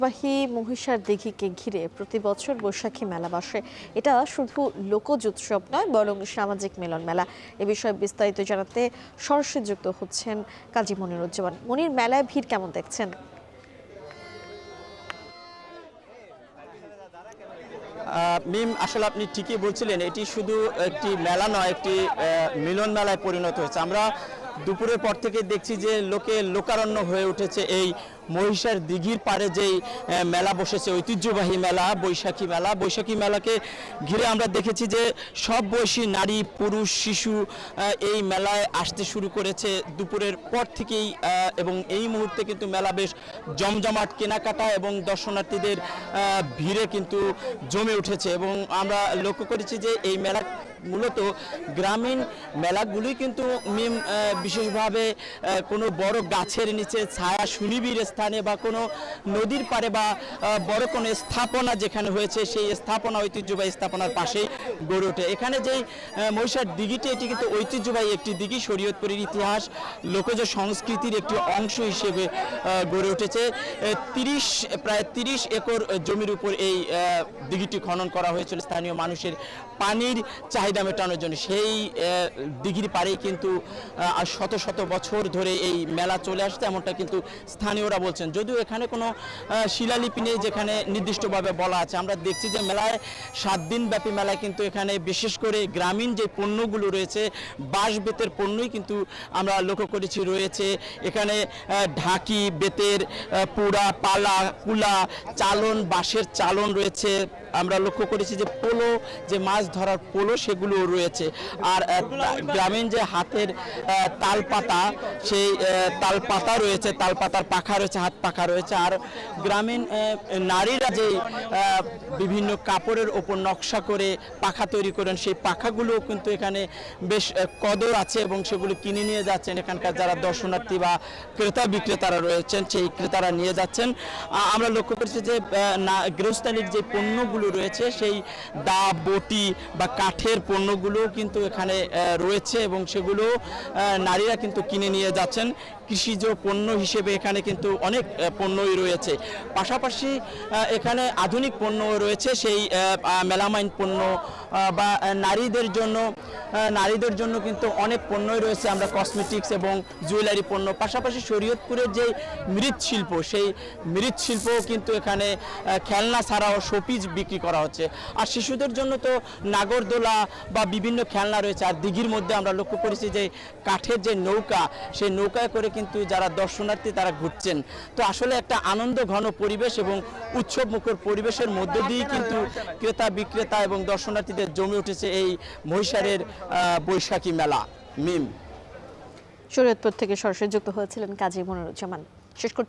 বাহী মহিষার দিঘিকে ঘিরে প্রতি বছর বৈশাখী মেলা বসে। এটা শুধু লোকজ উৎসব নয়, বরং সামাজিক মিলন মেলা। এ বিষয়ে বিস্তারিত জানাতে সরাসরি যুক্ত হচ্ছেন কাজী মনিরুজ্জামান। মনির, মেলায় ভিড় কেমন দেখছেন? মিম, আসলে আপনি ঠিকই বলছিলেন, এটি শুধু একটি মেলা নয়, একটি মিলন মেলায় পরিণত হয়েছে। আমরা দুপুরের পর থেকে দেখছি যে লোকারণ্য হয়ে উঠেছে এই মহিষার দিঘির পাড়ে যেই মেলা বসেছে, ঐতিহ্যবাহী মেলা বৈশাখী মেলাকে ঘিরে আমরা দেখেছি যে সব বয়সী নারী, পুরুষ, শিশু এই মেলায় আসতে শুরু করেছে দুপুরের পর থেকেই, এবং এই মুহূর্তে কিন্তু মেলা বেশ জমজমাট, কেনাকাটা এবং দর্শনার্থীদের ভিড়ে কিন্তু জমে উঠেছে। এবং আমরা লক্ষ্য করেছি যে এই মেলা মূলত গ্রামীণ মেলাগুলোই কিন্তু মিম বিশেষভাবে কোনো বড় গাছের নিচে ছায়া সুনিবিড় স্থানে বা কোনো নদীর পাড়ে বা বড় কোনো স্থাপনা যেখানে হয়েছে সেই স্থাপনা, ঐতিহ্যবাহী স্থাপনার পাশেই গড়ে ওঠে। এখানে যেই মহিষার দিঘিটি, এটি কিন্তু ঐতিহ্যবাহী একটি দিঘি, শরীয়তপুরের ইতিহাস, লোকজ সংস্কৃতির একটি অংশ হিসেবে গড়ে উঠেছে। প্রায় ৩০ একর জমির উপর এই দিঘিটি খনন করা হয়েছিল স্থানীয় মানুষের পানির চাহিদা মেটানোর জন্য। সেই দিঘির পাড়েই কিন্তু শত শত বছর ধরে এই মেলা চলে আসছে, এমনটা কিন্তু স্থানীয়রা বলছেন। যদিও এখানে কোনো শিলালিপি নেই যেখানে নির্দিষ্টভাবে বলা আছে। আমরা দেখছি যে মেলায় 7 দিন ব্যাপী মেলায় কিন্তু এখানে বিশেষ করে গ্রামীণ যে পণ্যগুলো রয়েছে, বাঁশ বেতের পণ্যই কিন্তু আমরা লক্ষ্য করেছি রয়েছে। এখানে ঢাকি, বেতের পুরা, পালা, কুলা, চালন, বাঁশের চালন রয়েছে। আমরা লক্ষ্য করেছি যে পোলো, যে মাছ ধরার পোলো, সেগুলো রয়েছে। আর গ্রামীণ যে হাতের তালপাতা, সেই তালপাতা রয়েছে, তালপাতার পাখা রয়েছে, হাত পাখা রয়েছে। আর গ্রামীণ নারীরা যে বিভিন্ন কাপড়ের ওপর নকশা করে পাখা তৈরি করেন, সেই পাখাগুলো কিন্তু এখানে বেশ কদর আছে এবং সেগুলো কিনে নিয়ে যাচ্ছেন এখানকার যারা দর্শনার্থী বা ক্রেতা বিক্রেতারা রয়েছেন, সেই ক্রেতারা নিয়ে যাচ্ছেন। আমরা লক্ষ্য করেছি যে গৃহস্থালির যে পণ্যগুলো রয়েছে, সেই দা, বটি বা কাঠের পণ্যগুলো কিন্তু এখানে রয়েছে এবং সেগুলো নারীরা কিন্তু কিনে নিয়ে যাচ্ছেন। কৃষিজ পণ্য হিসেবে এখানে কিন্তু অনেক পণ্যই রয়েছে। পাশাপাশি এখানে আধুনিক পণ্য রয়েছে, সেই মেলামাইন পণ্য বা নারীদের জন্য কিন্তু অনেক পণ্যই রয়েছে। আমরা কসমেটিক্স এবং জুয়েলারি পণ্য, পাশাপাশি শরীয়তপুরের যে মৃৎশিল্প, সেই মৃৎশিল্পও কিন্তু এখানে খেলনা ছাড়াও শোপিস বিক্রি করা হচ্ছে। আর শিশুদের জন্য তো নাগরদোলা বা বিভিন্ন খেলনা রয়েছে। আর দিঘির মধ্যে আমরা লক্ষ্য করেছি যে কাঠের যে নৌকা, সেই নৌকায় করে কিন্তু যারা দর্শনার্থী তারা ঘুরছেন। তো আসলে একটা আনন্দ ঘন পরিবেশ এবং উৎসব মুখর পরিবেশের মধ্য দিয়ে কিন্তু ক্রেতা বিক্রেতা এবং দর্শনার্থীদের জমে উঠেছে এই মহিষারের বৈশাখী মেলা। মিম, শরীয়তপুর থেকে সরাসরি যুক্ত হয়েছিলেন কাজী মনিরুজ্জামান। শেষ